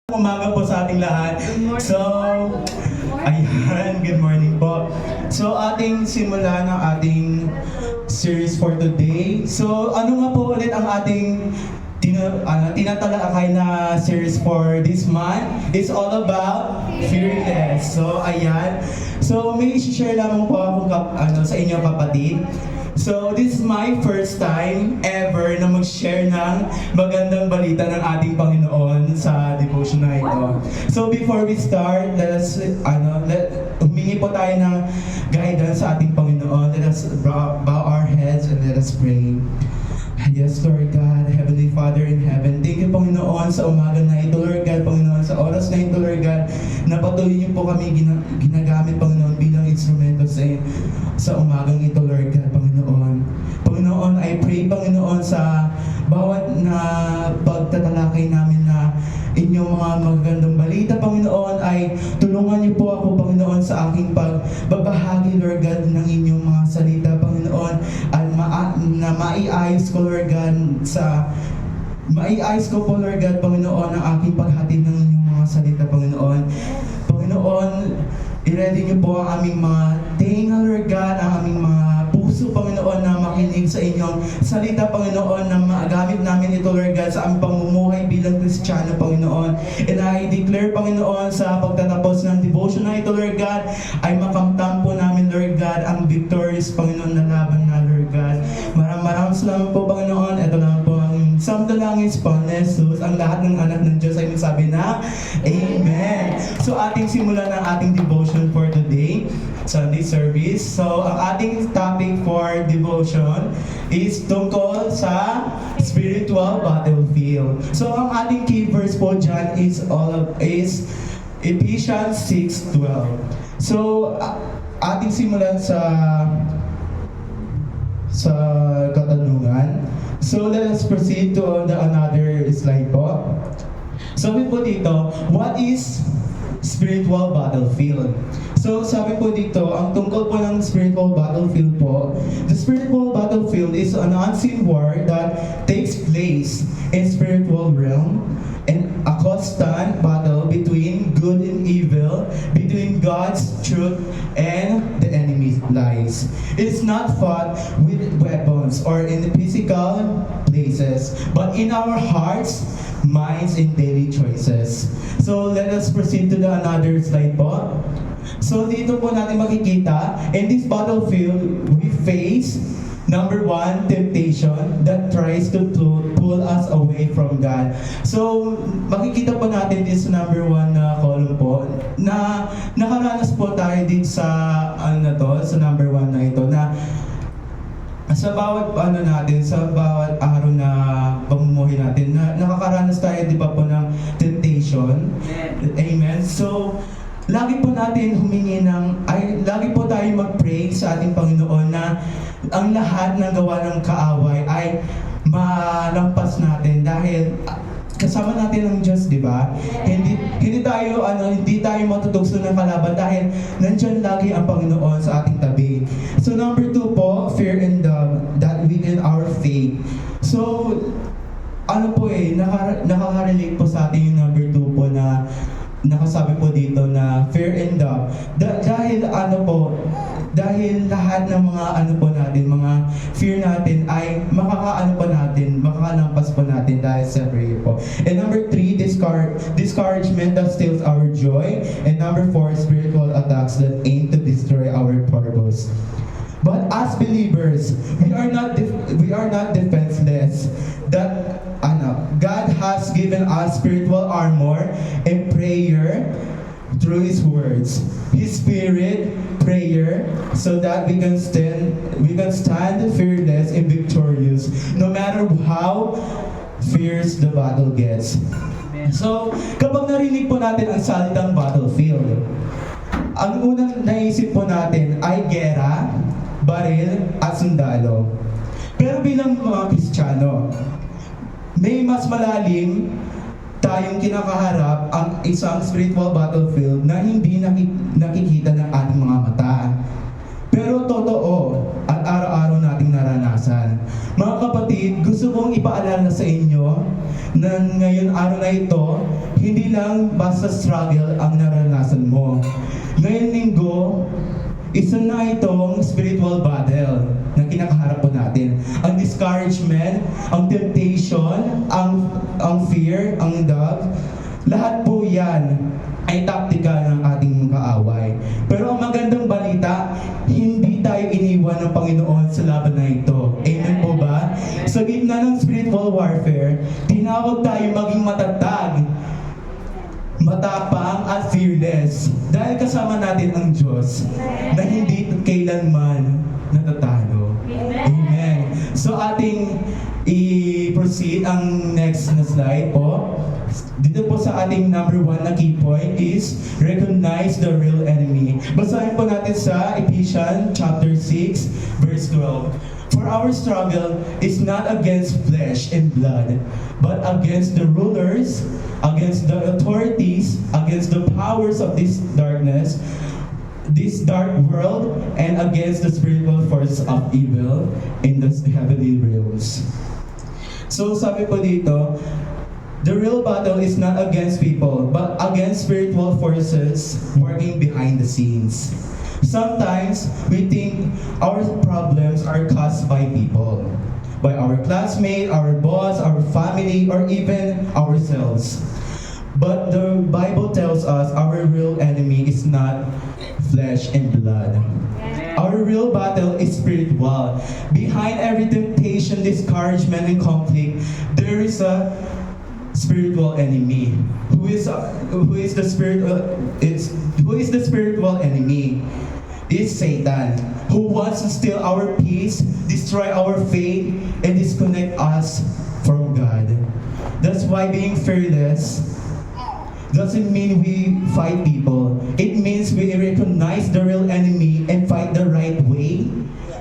Umaga po sa ating lahat. So, ayan, good morning po. So, ating simula ng ating series for today. So, ano nga po ulit ang ating tinatalakay na series for this month? It's all about fearless. So, ayan. So, may i-share lamang po ako sa inyo kapatid. So, this is my first time ever na mag-share ng magandang balita ng ating Panginoon sa devotion na ito. So, before we start, humingi po tayo ng guidance sa ating Panginoon. Let us bow our heads and let us pray. Yes, Lord God, Heavenly Father in heaven, thank you, Panginoon, sa umaga na ito, Lord God, Panginoon, sa oras na ito, Lord God, na patuloy niyo po kami ginagamit, Panginoon, bilang instrumento sa umagang ito, Lord God, Panginoon. Panginoon, I pray, Panginoon, sa bawat na pagtatalakay namin na inyong mga magagandang balita, Panginoon, ay tulungan niyo po ako, Panginoon, sa aking pagbabahagi, Lord God, ng inyong mga salita, Panginoon, at na maiayos ko, Lord God, maiayos ko po, Lord God, Panginoon, ang aking paghatid ng inyong mga salita, Panginoon. Panginoon, i-ready niyo po ang aming mga tenga, Lord God, ang aming mga puso, Panginoon, na makinig sa inyong salita, Panginoon, na magamit namin ito, Lord God, sa aming pamumuhay bilang Kristiyano, Panginoon. And I declare, Panginoon, sa pagtatapos ng devotion na ito, Lord God, ay makamtam po namin, Lord God, ang victorious, Panginoon, na laban na, Lord God. Maraming salamat po, Panginoon. Ito lang po ang samdalangin sa Jesus. Ang lahat ng anak ng Diyos ay magsabi na, Amen. So, ating simulan ng ating devotion for today, Sunday service. So, ang ating topic for devotion is tungkol sa spiritual battlefield. So, ang ating key verse po dyan is Ephesians 6:12. So, ating simulan sa katanungan. So, let us proceed to another slide po. Sabi po dito, what is spiritual battlefield? So, sabi po dito, ang tungkol po ng spiritual battlefield po, the spiritual battlefield is an unseen war that takes place in spiritual realm and a constant battle between good and evil, between God's truth and the enemy's lies. It's not fought with weapons or in the physical places, but in our hearts, minds, and daily choices. So let us proceed to another slide po. So dito po natin makikita, in this battlefield, we face number one, temptation that tries to pull us away from God. So, makikita po natin din sa number one na column po, na nakaranas po tayo din sa, sa number one na ito, na sa bawat sa bawat araw na pamumuhay natin, na nakakaranas tayo, di ba po, ng temptation. Amen. So, lagi po tayo mag-pray sa ating Panginoon na ang lahat ng gawa ng kaaway ay malampas natin dahil kasama natin ang Diyos, di ba? Hindi tayo matutugso ng kalaban dahil nandiyan lagi ang Panginoon sa ating tabi. So number two po, fear and that weaken our faith. So nakaka-relate po sa atin yung number two po na nakasabi po dito na fear and doubt. Dahil lahat ng mga mga fear natin ay makakalampas po natin dahil sa prayer po. And number three, discouragement that steals our joy. And number four, spiritual attacks that aim to destroy our purpose. But as believers, we are not defenseless. God has given us spiritual armor and prayer through His words, His Spirit, prayer, so that we can stand fearless and victorious, no matter how fierce the battle gets. So, kapag narinig po natin ang salitang battlefield, ang unang naisip po natin ay gera, baril, at sundalo. Pero bilang mga Kristiyano, may mas malalim tayong kinakaharap ang isang spiritual battlefield na hindi nakikita ng ating mga mata. Pero totoo at araw-araw nating naranasan. Mga kapatid, gusto kong ipaalala sa inyo na ngayon araw na ito, hindi lang basta struggle ang naranasan mo. Ngayong linggo, isa na itong spiritual battle na kinakaharap po natin. Ang discouragement, ang temptation, ang fear, ang doubt, lahat po yan ay taktika ng ating kaaway. Pero ang magandang balita, hindi tayo iniwan ng Panginoon sa laban na ito. Amen po ba? Sa gitna ng spiritual warfare, tinawag tayo maging matatag, matapang at fearless. Dahil kasama natin ang Diyos na hindi kailanman natatalo. Amen. So ating i-proceed ang next na slide po. Dito po sa ating number 1 na key point is recognize the real enemy. Basahin po natin sa Ephesians chapter 6 verse 12. For our struggle is not against flesh and blood, but against the rulers, against the authorities, against the powers of this darkness, this dark world, and against the spiritual forces of evil in the heavenly realms. So sabi po dito, the real battle is not against people, but against spiritual forces working behind the scenes. Sometimes we think our problems are caused by people, by our classmate, our boss, our family, or even ourselves. But the Bible tells us our real enemy is not flesh and blood. Our real battle is spiritual. Behind every temptation, discouragement, and conflict, there is a spiritual enemy. Who is the spiritual enemy? Is Satan, who wants to steal our peace, destroy our faith, and disconnect us from God. That's why being fearless doesn't mean we fight people. It means we recognize the real enemy and fight the right way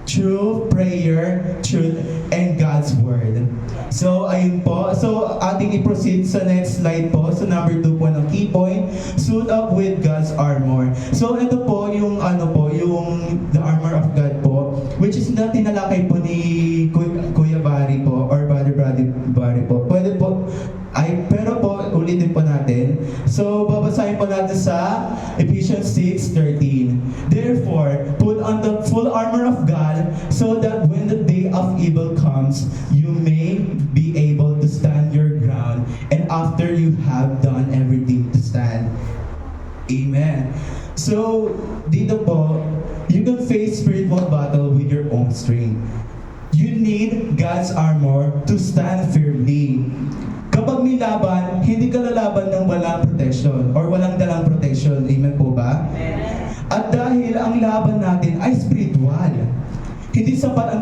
through prayer, truth, and God's word. So, ayun po. So, ating i-proceed sa next slide po. So, number 2 po ng key point, suit up with God's armor. So, ito po yung the armor of God po, which is na tinalakay po ni Kuya Barry po, or Brother Barry po. Pwede po, pero po, ulitin po natin. So, babasahin po natin sa Ephesians 6:13. Therefore, put on the full armor of God, so that when the day of evil comes, you may be able to stand your ground, and after you have done everything to stand. Amen. So, dito po, you can face spiritual battle with your own strength. You need God's armor to stand firmly. Kapag may laban, hindi ka lalaban ng walang protection or walang dalang protection. Amen po ba? At dahil ang laban natin ay spiritual, hindi sapat ang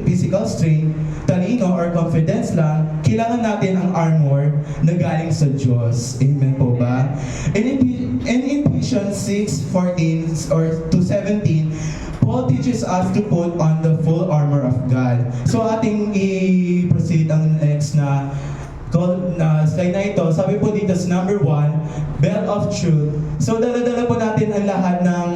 physical strength, talino, or confidence lang, kailangan natin ang armor na galing sa Diyos. Amen po ba? In Ephesians 6:14 or to 17, Paul teaches us to put on the full armor of God. So ating i-proceed ang next na slide na ito. Sabi po dito sa number 1, belt of truth. So dala-dala po natin ang lahat ng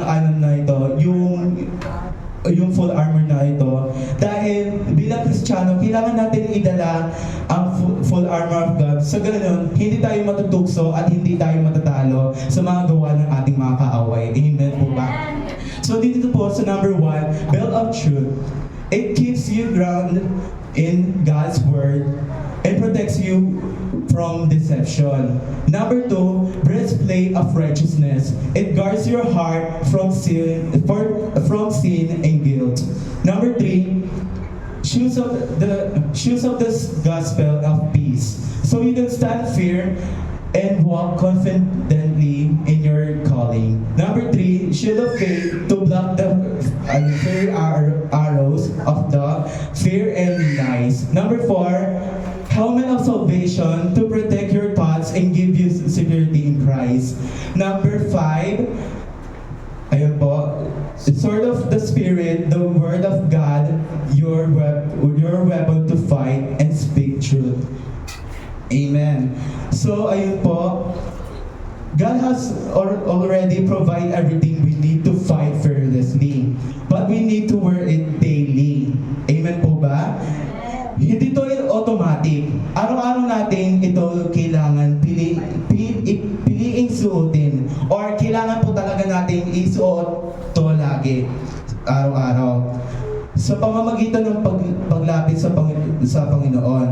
yung full armor na ito. Dahil bilang Kristiyano, kailangan natin idala ang full armor of God. Sa ganun, hindi tayo matutugso at hindi tayo matatalo sa mga gawa ng ating mga kaaway. Amen po ba? So dito po sa number 1, belt of truth. It keeps you grounded in God's word and protects you from deception. Number 2, breastplate of righteousness. It guards your heart from sin and guilt. Number 3, shoes of the gospel of peace. So you can stand firm and walk confidently in your calling. Number 3, shield of faith to block the fiery arrows of the fear and lies. Number 4, helmet of salvation to protect your thoughts and give you security in Christ. Number 5, ayun po, sword of the Spirit, the word of God, your weapon to fight and speak truth. Amen. So ayun po, God has already provided everything we need to fight fearlessly, but we need to wear it daily. Amen po ba? Hindi to automatic. araw-araw natin ito kailangan piliing suotin or kailangan po talaga natin isuot to lagi, araw-araw. Sa pamamagitan ng paglapit sa Panginoon,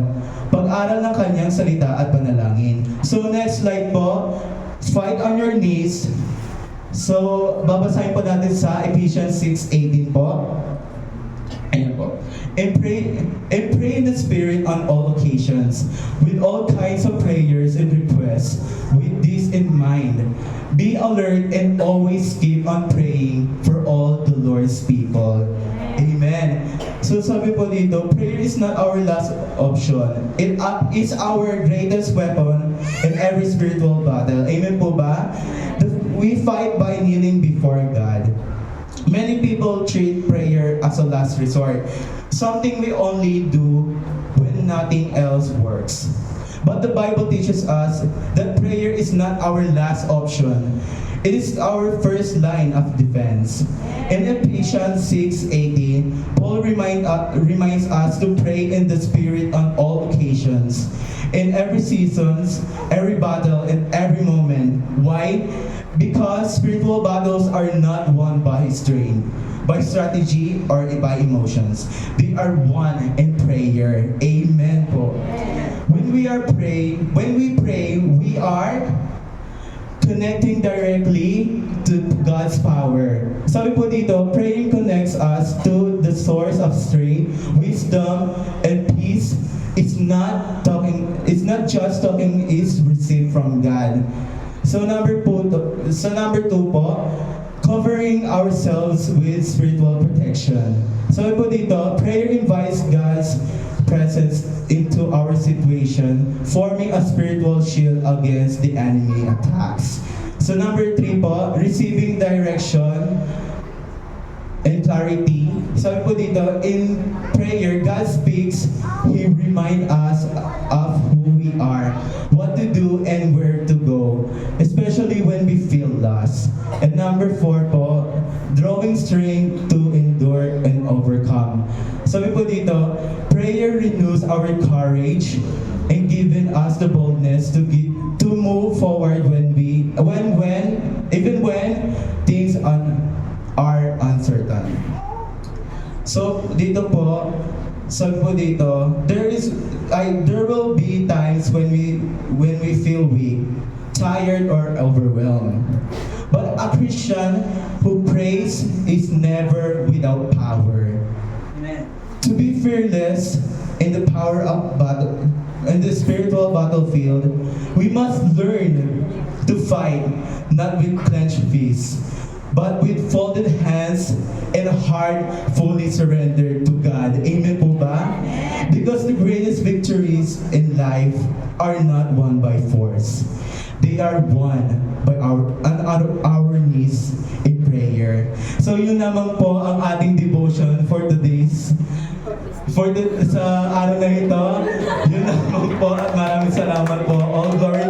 pag-aral ng kanyang salita at panalangin. So next slide po, fight on your knees. So babasahin po natin sa Ephesians 6:18 po. Ayan po. And pray in the Spirit on all occasions, with all kinds of prayers and requests, with this in mind. Be alert and always keep on praying for all the Lord's people. Amen. So sabi po dito, prayer is not our last option. It is our greatest weapon in every spiritual battle. Amen po ba? We fight by kneeling before God. Many people treat prayer as a last resort, something we only do when nothing else works. But the Bible teaches us that prayer is not our last option. It is our first line of defense. In Ephesians 6:18, Paul reminds us to pray in the Spirit on all occasions, in every season, every battle, and every moment. Why? Because spiritual battles are not won by strength, by strategy, or by emotions. They are won in prayer. Amen po. When we pray, we are connecting directly to God's power. Sabi po dito, praying connects us to the source of strength, wisdom, and peace. It's not just talking, it's received from God. So number two po, covering ourselves with spiritual protection. Sabi po dito, prayer invites God's presence into our situation, forming a spiritual shield against the enemy attacks. So number three po, receiving direction and clarity. Sabi po dito, in prayer, God speaks, He reminds us of who we are, what to do, and where to go, especially when we feel lost. And number four po, drawing strength to endure and overcome. Sabi po dito, prayer renews our courage and giving us the boldness to move forward even when things are uncertain. So dito po, sabi po dito, there will be times when we feel weak, tired, or overwhelmed. But a Christian who prays is never without power. Amen. To be fearless in the power of battle, in the spiritual battlefield, we must learn to fight not with clenched fists, but with folded hands and a heart fully surrendered to God. Amen po ba? Because the greatest victories in life are not won by force. They are won by our knees in prayer. So yun naman po ang ating devotion for today's sa araw na ito. Yun naman po at maraming salamat po. All glory